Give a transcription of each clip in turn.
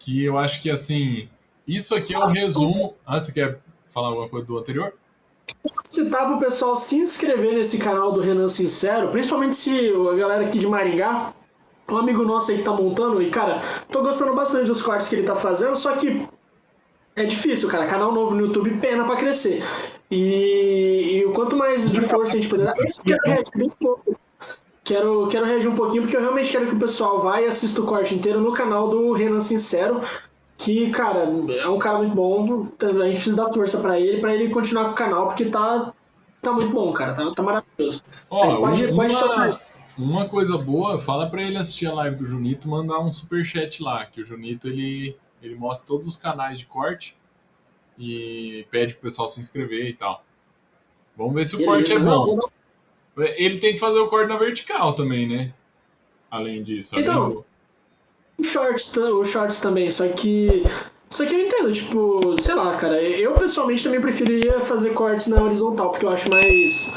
que eu acho que, assim, isso aqui é um resumo... Ah, você quer falar alguma coisa do anterior? Citar pro pessoal se inscrever nesse canal do Renan Sincero, principalmente se a galera aqui de Maringá, um amigo nosso aí que tá montando, e cara, tô gostando bastante dos cortes que ele tá fazendo, só que é difícil, cara, canal novo no YouTube, pena pra crescer. E o quanto mais de força a gente puder dar, esse quero reagir bem pouco. Quero reagir um pouquinho, porque eu realmente quero que o pessoal vá e assista o corte inteiro no canal do Renan Sincero, que, cara, é um cara muito bom, a gente precisa dar força pra ele continuar com o canal, porque tá muito bom, cara, tá maravilhoso. Ó, Pode tocar. uma coisa boa, fala pra ele assistir a live do Junito, mandar um superchat lá, que o Junito, ele mostra todos os canais de corte e pede pro pessoal se inscrever e tal. Vamos ver se o corte é bom. Ele tem que fazer o corte na vertical também, né? Além disso, Então, os shorts também, só que eu entendo, tipo, sei lá, cara, eu pessoalmente também preferiria fazer cortes na horizontal, porque eu acho mais,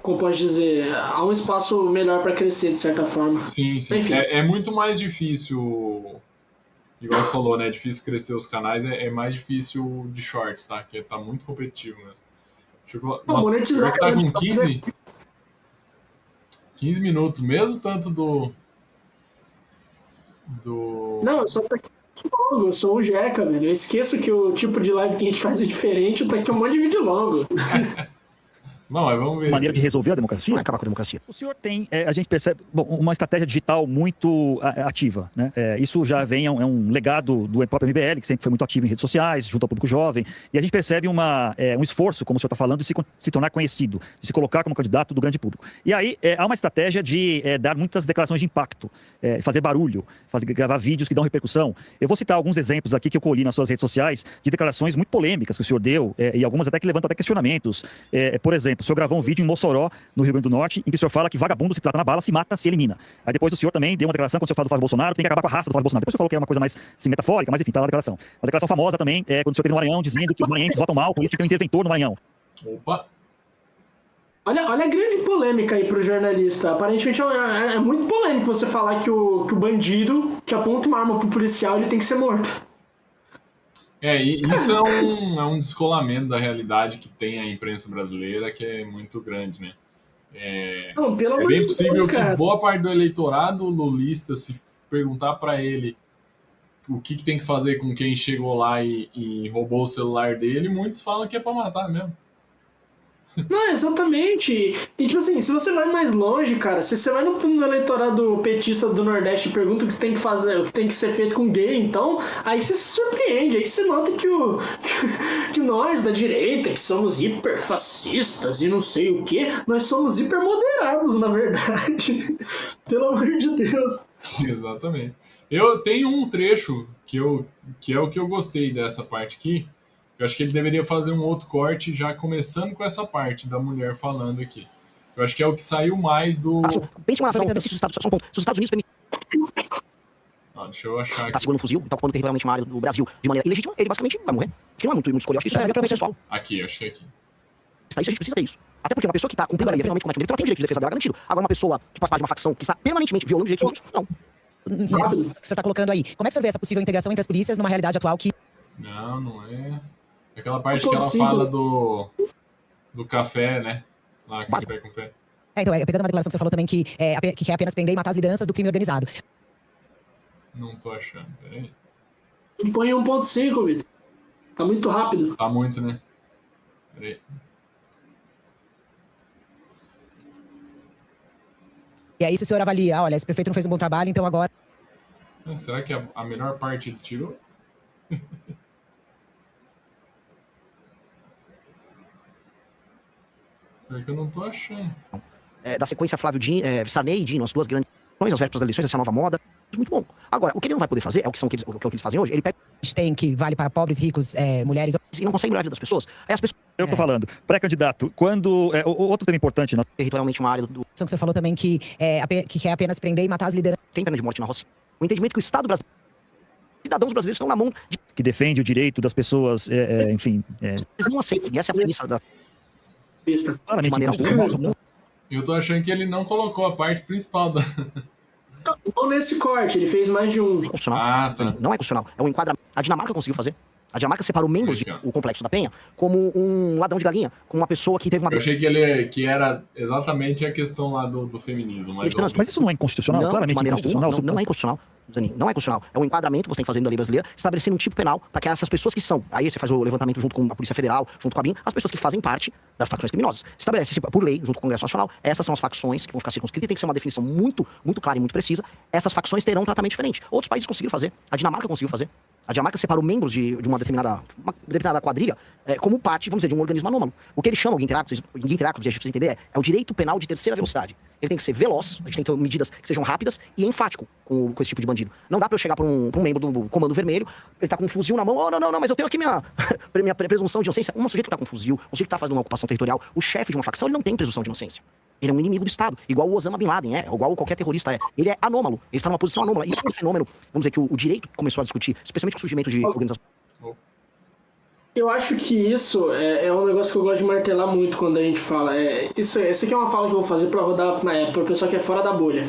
como pode dizer, há um espaço melhor pra crescer, de certa forma. Sim, sim. Enfim. É muito mais difícil, igual você falou, né? É difícil crescer os canais, é mais difícil de shorts, tá? Que tá muito competitivo mesmo. Nossa, Monetizar, pior que tá com 15 minutos, mesmo tanto do... Não, eu só tô aqui longo, eu sou um jeca, velho. Eu esqueço que o tipo de live que a gente faz é diferente, eu tô aqui um monte de vídeo longo. Não, mas vamos ver. Maneira de resolver a democracia é acabar com a democracia. O senhor tem, a gente percebe, uma estratégia digital muito ativa, né? Isso já vem, é um legado do próprio MBL, que sempre foi muito ativo em redes sociais, junto ao público jovem, e a gente percebe um esforço, como o senhor está falando, de se tornar conhecido, de se colocar como candidato do grande público. E aí há uma estratégia de dar muitas declarações de impacto, fazer barulho, gravar vídeos que dão repercussão. Eu vou citar alguns exemplos aqui que eu colhi nas suas redes sociais de declarações muito polêmicas que o senhor deu, e algumas até que levantam até questionamentos. Por exemplo, o senhor gravou um vídeo em Mossoró, no Rio Grande do Norte, em que o senhor fala que vagabundo se trata na bala, se mata, se elimina. Aí depois o senhor também deu uma declaração, quando o senhor fala do Flávio Bolsonaro, tem que acabar com a raça do Flávio Bolsonaro. Depois o senhor falou que é uma coisa mais assim, metafórica, mas enfim, tá lá a declaração. A declaração famosa também é quando o senhor teve no Maranhão, dizendo que os maranhenses votam mal, por isso que tem um interventor no Maranhão. Opa! Olha a grande polêmica aí pro jornalista. Aparentemente é muito polêmico você falar que o bandido que aponta uma arma pro policial, ele tem que ser morto. E isso é um descolamento da realidade que tem a imprensa brasileira, que é muito grande, né? Não, pelo amor bem de possível Deus, que cara. boa parte do eleitorado lulista, se perguntar para ele o que tem que fazer com quem chegou lá e roubou o celular dele, muitos falam que é para matar mesmo. Não, exatamente. E tipo assim, se você vai mais longe, cara, se você vai no eleitorado petista do Nordeste e pergunta o que tem que fazer, o que tem que ser feito com gay, então, aí você se surpreende, aí você nota que nós da direita, que somos hiperfascistas e não sei o que, nós somos hipermoderados, na verdade. Pelo amor de Deus. Exatamente. Eu tenho um trecho que é o que eu gostei dessa parte aqui. Eu acho que ele deveria fazer um outro corte já começando com essa parte da mulher falando aqui. Eu acho que é o que saiu mais do... Pense uma nação, se os Estados Unidos permitem... deixa eu achar aqui. Tá segurando um fuzil, tá ocupando territorialmente uma área do Brasil de maneira ilegítima, ele basicamente vai morrer. Acho que não é muito escolher, acho que isso é consensual. Aqui, acho que é aqui. Isso a gente precisa ter isso. Até porque uma pessoa que tá cumprindo a lei realmente comete um delito, ela tem o direito de defesa dela garantido. Agora uma pessoa que faz parte de uma facção que está permanentemente violando os direitos humanos, não. Que o senhor tá colocando aí. Como é que o senhor vê essa possível integração entre as polícias numa realidade atual que... Não é... Aquela parte que ela fala do café, né? Lá, café com fé. Então, pegando uma declaração que você falou também que quer apenas prender e matar as lideranças do crime organizado. Não tô achando, peraí. Põe 1.5, Vitor. Tá muito rápido. Tá muito, né? Peraí. E aí, se o senhor avalia, olha, esse prefeito não fez um bom trabalho, então agora... Será que a melhor parte ele tirou? Porque eu não tô achando. Da sequência Flávio Sarney e Dino, as duas grandes as vésperas das eleições, essa nova moda. Muito bom. Agora, o que ele não vai poder fazer, é o que eles fazem hoje, ele pega... Tem que vale para pobres, ricos, mulheres... E não consegue melhorar a vida das pessoas. Aí as pessoas... Eu tô falando, pré-candidato, quando... outro tema importante... Territorialmente uma área do... Que você falou também que quer apenas prender e matar as lideranças... Tem pena de morte na Rússia. O entendimento que o Estado brasileiro... Cidadãos brasileiros estão na mão de... Que defende o direito das pessoas, enfim... Eles não aceitam, e essa é a premissa da... Claramente, eu tô achando que ele não colocou a parte principal da... Não nesse corte, ele fez mais de um. Constitucional. Ah, tá. Não é constitucional. É um enquadramento. A Dinamarca conseguiu fazer. A Dinamarca separou membros do Complexo da Penha como um ladrão de galinha, como uma pessoa que teve uma... Eu achei que era exatamente a questão lá do feminismo. Mas isso não é inconstitucional? Não, Claramente de maneira inconstitucional? alguma, não é inconstitucional. Zanin, não é constitucional. É um enquadramento que você tem que fazer na lei brasileira, estabelecendo um tipo penal para que essas pessoas que são, aí você faz o levantamento junto com a Polícia Federal, junto com a BIM, as pessoas que fazem parte das facções criminosas. Estabelece por lei, junto com o Congresso Nacional, essas são as facções que vão ficar circunscritas, e tem que ser uma definição muito, muito clara e muito precisa. Essas facções terão um tratamento diferente. Outros países conseguiram fazer. A Dinamarca conseguiu fazer. A Dinamarca separou membros de uma determinada quadrilha como parte, vamos dizer, de um organismo anômalo. O que eles chamam, Guy Interactus, a gente precisa entender, é o direito penal de terceira velocidade. Ele tem que ser veloz, a gente tem que ter medidas que sejam rápidas e enfático com esse tipo de bandido. Não dá pra eu chegar pra um membro do Comando Vermelho, ele tá com um fuzil na mão, não, mas eu tenho aqui minha presunção de inocência. Um sujeito que tá com um fuzil, um sujeito que tá fazendo uma ocupação territorial, o chefe de uma facção, ele não tem presunção de inocência. Ele é um inimigo do Estado, igual o Osama Bin Laden igual qualquer terrorista é. Ele é anômalo, ele está numa posição anômala. Isso é um fenômeno, vamos dizer, que o direito começou a discutir, especialmente com o surgimento de organizações. Eu acho que isso é um negócio que eu gosto de martelar muito quando a gente fala. Essa aqui é uma fala que eu vou fazer pra rodar pro pessoal que é fora da bolha.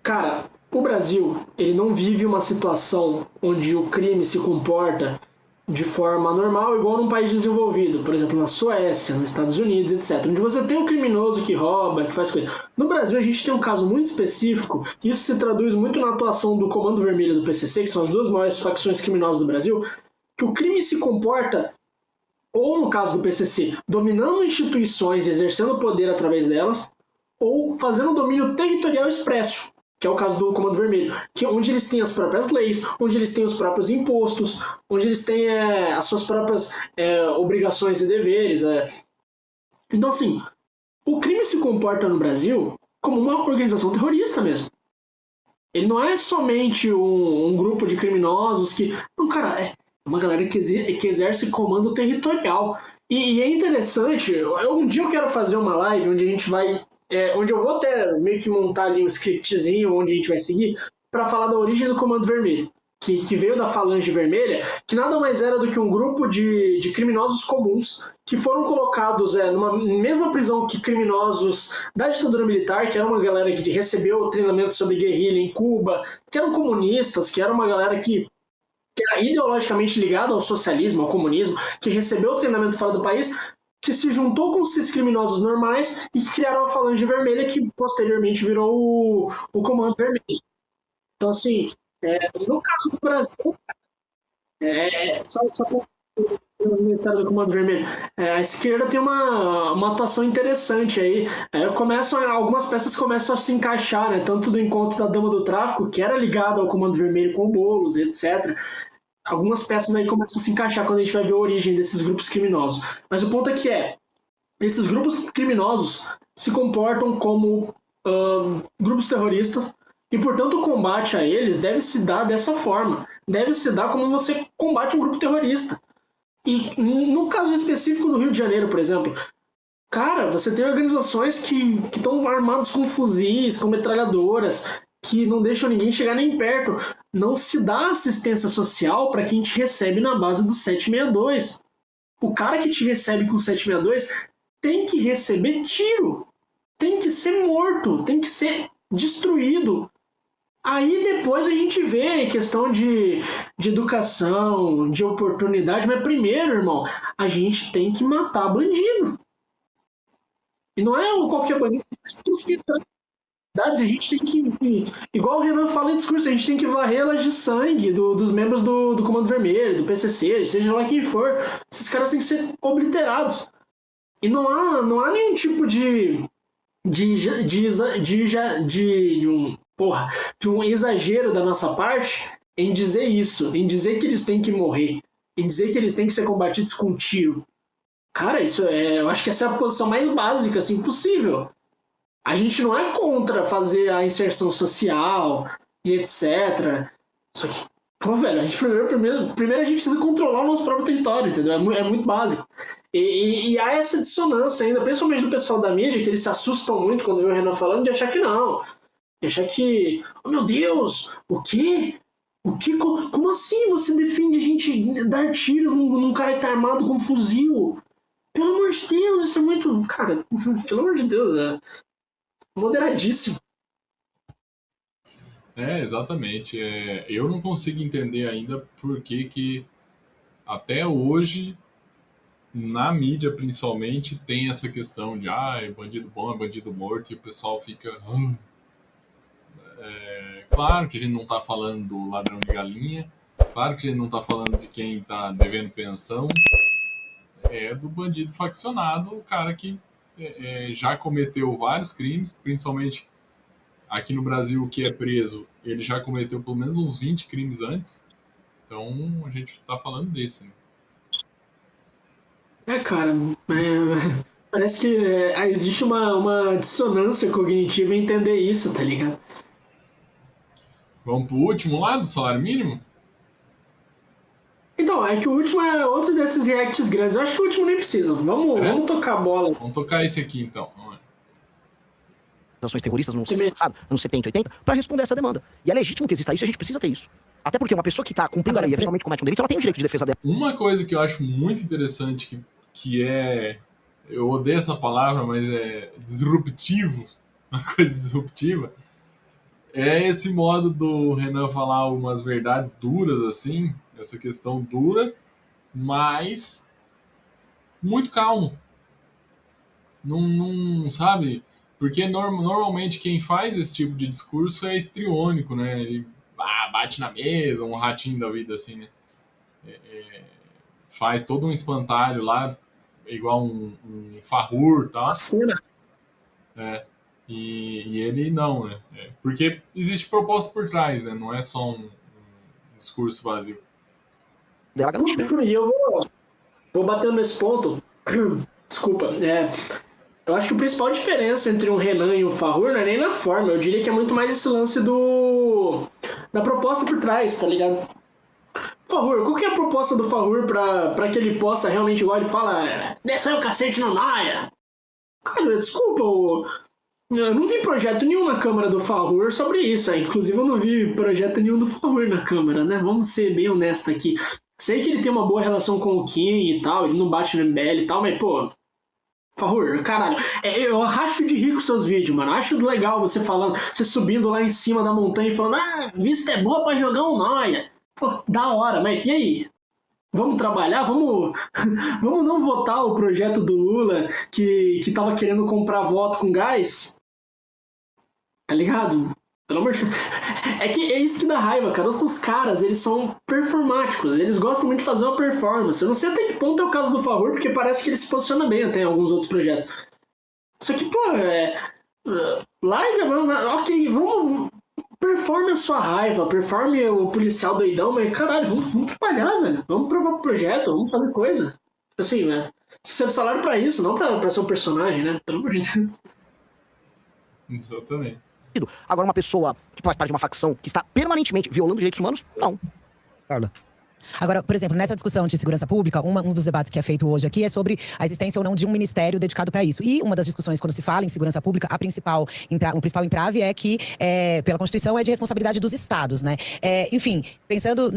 Cara, o Brasil, ele não vive uma situação onde o crime se comporta de forma normal, igual num país desenvolvido, por exemplo, na Suécia, nos Estados Unidos, etc., onde você tem um criminoso que rouba, que faz coisa. No Brasil, a gente tem um caso muito específico, que isso se traduz muito na atuação do Comando Vermelho e do PCC, que são as duas maiores facções criminosas do Brasil, que o crime se comporta, ou no caso do PCC, dominando instituições e exercendo poder através delas, ou fazendo um domínio territorial expresso, que é o caso do Comando Vermelho, onde eles têm as próprias leis, onde eles têm os próprios impostos, onde eles têm as suas próprias obrigações e deveres. Então, assim, o crime se comporta no Brasil como uma organização terrorista mesmo. Ele não é somente um grupo de criminosos que... Não, cara, é uma galera que exerce comando territorial. E é interessante, um dia eu quero fazer uma live onde a gente vai... onde eu vou até meio que montar ali um scriptzinho onde a gente vai seguir para falar da origem do Comando Vermelho, que veio da Falange Vermelha, que nada mais era do que um grupo de criminosos comuns que foram colocados numa mesma prisão que criminosos da ditadura militar, que era uma galera que recebeu treinamento sobre guerrilha em Cuba, que eram comunistas, que era uma galera que era ideologicamente ligada ao socialismo, ao comunismo, que recebeu treinamento fora do país, que se juntou com esses criminosos normais e que criaram a Falange Vermelha, que posteriormente virou o Comando Vermelho. Então, assim, no caso do Brasil, só no Ministério do Comando Vermelho, a esquerda tem uma atuação interessante aí. Algumas peças começam a se encaixar, né? Tanto do encontro da Dama do Tráfico, que era ligado ao Comando Vermelho com o Boulos, etc., algumas peças aí começam a se encaixar quando a gente vai ver a origem desses grupos criminosos. Mas o ponto é que esses grupos criminosos se comportam como grupos terroristas e, portanto, o combate a eles deve se dar dessa forma. Deve se dar como você combate um grupo terrorista. E no caso específico do Rio de Janeiro, por exemplo, cara, você tem organizações que estão armadas com fuzis, com metralhadoras, que não deixam ninguém chegar nem perto. Não se dá assistência social para quem te recebe na base do 762. O cara que te recebe com 762 tem que receber tiro, tem que ser morto, tem que ser destruído. Aí depois a gente vê questão de educação, de oportunidade, mas primeiro, irmão, a gente tem que matar bandido. E não é qualquer bandido, a gente tem que, igual o Renan fala em discurso, a gente tem que varrer elas de sangue dos membros do Comando Vermelho, do PCC, seja lá quem for. Esses caras têm que ser obliterados. E não há nenhum tipo de um exagero da nossa parte em dizer isso, em dizer que eles têm que morrer, em dizer que eles têm que ser combatidos com tiro. Cara, eu acho que essa é a posição mais básica, assim, possível. A gente não é contra fazer a inserção social e etc. Só que, velho, a gente primeiro a gente precisa controlar o nosso próprio território, entendeu? É muito básico. E há essa dissonância ainda, principalmente do pessoal da mídia, que eles se assustam muito quando vê o Renan falando, de achar que não. De achar que, oh meu Deus, o quê? Como assim você defende a gente dar tiro num cara que tá armado com um fuzil? Pelo amor de Deus, isso é muito... Cara, pelo amor de Deus, moderadíssimo. Exatamente. Eu não consigo entender ainda por que até hoje, na mídia principalmente, tem essa questão de bandido bom é bandido morto, e o pessoal fica... Claro que a gente não está falando do ladrão de galinha, claro que a gente não está falando de quem está devendo pensão, é do bandido faccionado, o cara que já cometeu vários crimes, principalmente aqui no Brasil, o que é preso, ele já cometeu pelo menos uns 20 crimes antes, então a gente está falando desse, né? Cara, parece que existe uma dissonância cognitiva em entender isso, tá ligado? Vamos pro último lá, do salário mínimo? Então, é que o último é outro desses reacts grandes. Eu acho que o último nem precisa. Vamos tocar a bola. Vamos tocar esse aqui, então. Ações terroristas no passado, anos 70, 80, para responder essa demanda. E é legítimo que exista isso, a gente precisa ter isso. Até porque uma pessoa que está cumprindo a lei e eventualmente comete um delito, ela tem o direito de defesa dela. Uma coisa que eu acho muito interessante, que é... Eu odeio essa palavra, mas é disruptivo, uma coisa disruptiva, é esse modo do Renan falar umas verdades duras, assim, essa questão dura, mas muito calmo. Não sabe? Porque normalmente quem faz esse tipo de discurso é histriônico, né? Ele bate na mesa, um ratinho da vida, assim, né? Faz todo um espantalho lá, igual um farrur, tá? E ele não, né? Porque existe propósito por trás, né? Não é só um discurso vazio. E eu vou batendo nesse ponto. Desculpa. Eu acho que a principal diferença entre um Renan e um Farrur não é nem na forma. Eu diria que é muito mais esse lance da proposta por trás, tá ligado? Farrur, qual que é a proposta do Farrur pra que ele possa realmente, igual ele fala, desce aí o cacete no Naia? Cara, desculpa, eu não vi projeto nenhum na Câmara do Farrur sobre isso. Inclusive, eu não vi projeto nenhum do Farrur na Câmara, né? Vamos ser bem honestos aqui. Sei que ele tem uma boa relação com o Kim e tal, ele não bate no MBL e tal, mas, pô... Farrur, caralho, eu racho de rir com seus vídeos, mano. Acho legal você falando, você subindo lá em cima da montanha e falando, vista é boa pra jogar um Noia. Pô, da hora, mas e aí? Vamos trabalhar? Vamos não votar o projeto do Lula que tava querendo comprar voto com gás? Tá ligado? Pelo amor de Deus. É isso que dá raiva, cara. Os caras, eles são performáticos. Eles gostam muito de fazer uma performance. Eu não sei até que ponto é o caso do Farrur, porque parece que ele se posiciona bem até em alguns outros projetos. Só que, pô, larga, mano. Ok, vamos... Performe a sua raiva, performe o policial doidão, mas, caralho, vamos trabalhar, velho. Vamos provar pro projeto, vamos fazer coisa. Assim, né? Você recebe salário pra isso, não pra ser um personagem, né? Pelo amor de Deus. Exatamente. Agora, uma pessoa que faz parte de uma facção que está permanentemente violando direitos humanos, não. Carla. Agora, por exemplo, nessa discussão de segurança pública, um dos debates que é feito hoje aqui é sobre a existência ou não de um ministério dedicado para isso. E uma das discussões, quando se fala em segurança pública, o principal entrave é que, pela Constituição, é de responsabilidade dos estados, né? Enfim, pensando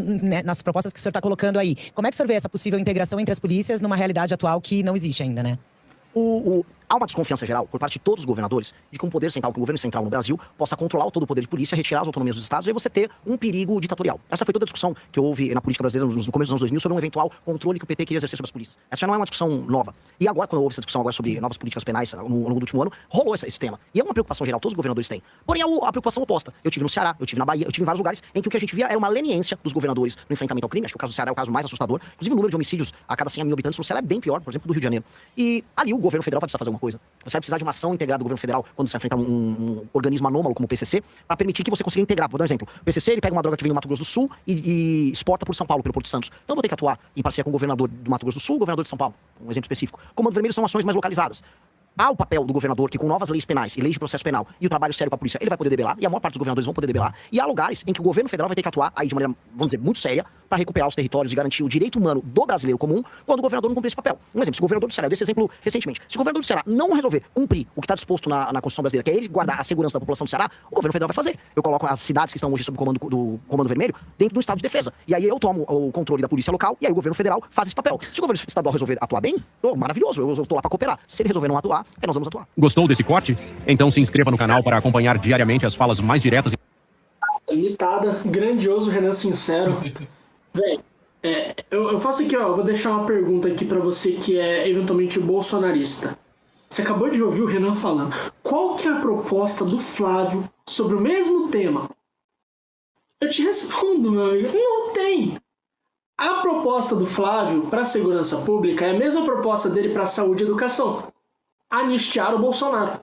nas propostas que o senhor está colocando aí, como é que o senhor vê essa possível integração entre as polícias numa realidade atual que não existe ainda, né? Há uma desconfiança geral, por parte de todos os governadores, de que um poder central, que o governo central no Brasil, possa controlar todo o poder de polícia, retirar as autonomias dos estados e aí você ter um perigo ditatorial. Essa foi toda a discussão que houve na política brasileira no começo dos anos 2000 sobre um eventual controle que o PT queria exercer sobre as polícias. Essa já não é uma discussão nova. E agora, quando houve essa discussão agora sobre novas políticas penais ao longo do último ano, rolou esse tema. E é uma preocupação geral, todos os governadores têm. Porém, a preocupação oposta. Eu tive no Ceará, eu tive na Bahia, eu tive em vários lugares em que o que a gente via era uma leniência dos governadores no enfrentamento ao crime. Acho que o caso do Ceará é o caso mais assustador. Inclusive, o número de homicídios a cada 100 mil habitantes no Ceará é bem pior, por exemplo, do Rio de Janeiro. E ali o governo federal vai precisar fazer alguma coisa. Você vai precisar de uma ação integrada do governo federal quando você enfrentar um organismo anômalo como o PCC, para permitir que você consiga integrar. Vou dar um exemplo. O PCC, ele pega uma droga que vem do Mato Grosso do Sul e exporta por São Paulo, pelo Porto de Santos. Então eu vou ter que atuar em parceria com o governador do Mato Grosso do Sul, o governador de São Paulo. Um exemplo específico. Comando Vermelho são ações mais localizadas. Há o papel do governador que, com novas leis penais e leis de processo penal e o trabalho sério com a polícia, ele vai poder debelar, e a maior parte dos governadores vão poder debelar. E há lugares em que o governo federal vai ter que atuar aí de maneira, vamos dizer, muito séria, para recuperar os territórios e garantir o direito humano do brasileiro comum quando o governador não cumprir esse papel. Um exemplo, se o governador do Ceará, eu dei esse exemplo recentemente, se o governador do Ceará não resolver cumprir o que está disposto na Constituição brasileira, que é ele guardar a segurança da população do Ceará, o governo federal vai fazer. Eu coloco as cidades que estão hoje sob o comando do Comando Vermelho dentro do estado de defesa. E aí eu tomo o controle da polícia local e aí o governo federal faz esse papel. Se o governo estadual resolver atuar bem, maravilhoso, eu tô lá para cooperar. Se ele resolver não atuar, aí nós vamos atuar. Gostou desse corte? Então se inscreva no canal para acompanhar diariamente as falas mais diretas. Limitada, grandioso Renan Sincero. Véi, eu faço aqui, ó, vou deixar uma pergunta aqui pra você que é eventualmente bolsonarista. Você acabou de ouvir o Renan falando. Qual que é a proposta do Flávio sobre o mesmo tema? Eu te respondo, meu amigo, não tem. A proposta do Flávio para a segurança pública é a mesma proposta dele para a saúde e educação. Anistiar o Bolsonaro.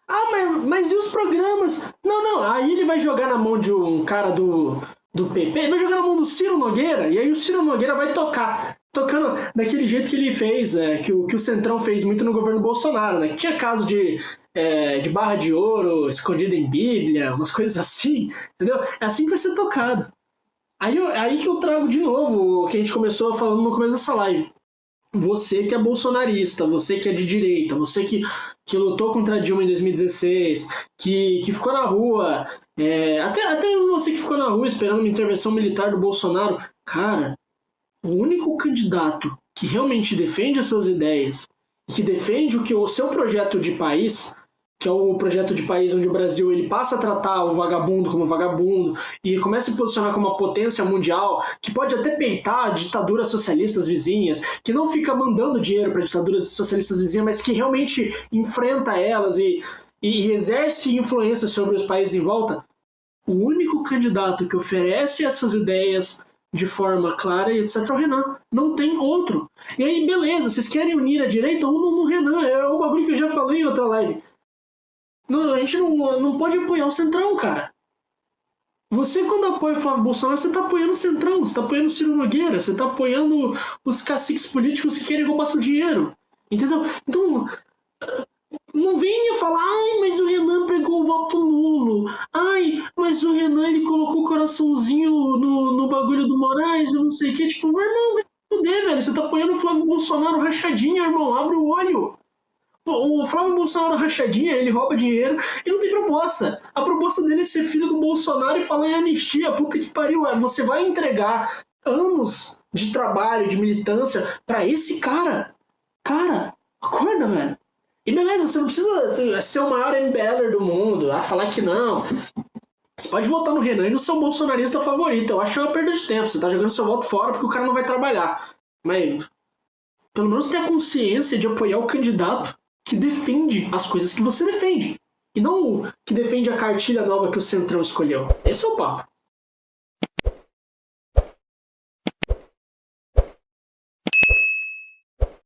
Ah, mas e os programas? Não, aí ele vai jogar na mão de um cara do PP, vai jogar na mão do Ciro Nogueira, e aí o Ciro Nogueira vai tocando daquele jeito que ele fez, que o Centrão fez muito no governo Bolsonaro, né? Que tinha caso de barra de ouro escondida em Bíblia, umas coisas assim, entendeu? É assim que vai ser tocado. Aí que eu trago de novo o que a gente começou falando no começo dessa live. Você que é bolsonarista, você que é de direita, você que lutou contra a Dilma em 2016, que ficou na rua, até você que ficou na rua esperando uma intervenção militar do Bolsonaro, cara, o único candidato que realmente defende as suas ideias, que defende o seu projeto de país, que é o projeto de país onde o Brasil ele passa a tratar o vagabundo como vagabundo e começa a se posicionar como uma potência mundial, que pode até peitar ditaduras socialistas vizinhas, que não fica mandando dinheiro para ditaduras socialistas vizinhas, mas que realmente enfrenta elas e exerce influência sobre os países em volta. O único candidato que oferece essas ideias de forma clara e etc. é o Renan. Não tem outro. E aí, beleza, vocês querem unir a direita? Unam no Renan. É um bagulho que eu já falei em outra live. Não, a gente não pode apoiar o Centrão, cara. Você, quando apoia o Flávio Bolsonaro, você tá apoiando o Centrão, você tá apoiando o Ciro Nogueira, você tá apoiando os caciques políticos que querem roubar seu dinheiro. Entendeu? Então, não venha falar, ai, mas o Renan pregou o voto nulo. Ai, mas o Renan, ele colocou o coraçãozinho no bagulho do Moraes, eu não sei o que. Tipo, meu irmão, vai se fuder, velho. Você tá apoiando o Flávio Bolsonaro rachadinho, irmão. Abre o olho. O Flávio Bolsonaro rachadinha, ele rouba dinheiro e não tem proposta. A proposta dele é ser filho do Bolsonaro e falar em anistia. Puta que pariu. Você vai entregar anos de trabalho, de militância pra esse cara? Cara, acorda, velho. E beleza, você não precisa ser o maior MBLer do mundo, falar que não. Você pode votar no Renan e no seu bolsonarista favorito. Eu acho que é uma perda de tempo. Você tá jogando seu voto fora porque o cara não vai trabalhar. Mas pelo menos tenha consciência de apoiar o candidato que defende as coisas que você defende. E não que defende a cartilha nova que o Centrão escolheu. Esse é o papo.